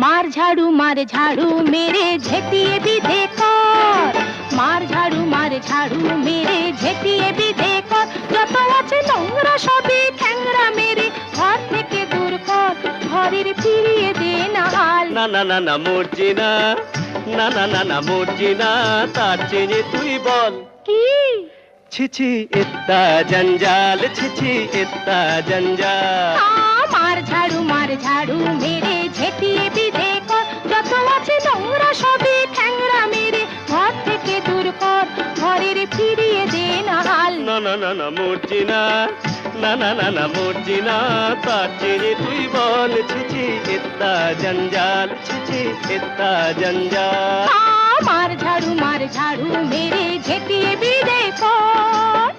मार झाड़ू मेरे झेटिए विधे कर मार झाड़ू मेरे झेटिए विधे कर যত আছে নোংরা সবই ঠ্যাংরা মেরে ঘর থেকে দূর কর ঘরের ফিরিয়ে দে না হাল না না না না মর্জিনা না না না না মর্জিনা তার চেয়ে তুই বল কি ছিছি ইত্তা জঞ্জাল ছিছি ইত্তা জঞ্জাল মার ঝাড়ু মেরে ঝেটিয়ে বিধে কর যত আছে নোংরা সবই ঠ্যাংরা মেরে ঘর থেকে দূর কর ঘরের ফিরিয়ে দে না হাল না না না না মর্জিনা না না না না মর্জিনা তার চেয়ে তুই বল ছিছি ইত্তা জঞ্জাল ছিছি ইত্তা জঞ্জাল মার ঝাড়ু মেরে ঝেটিয়ে বিধে কর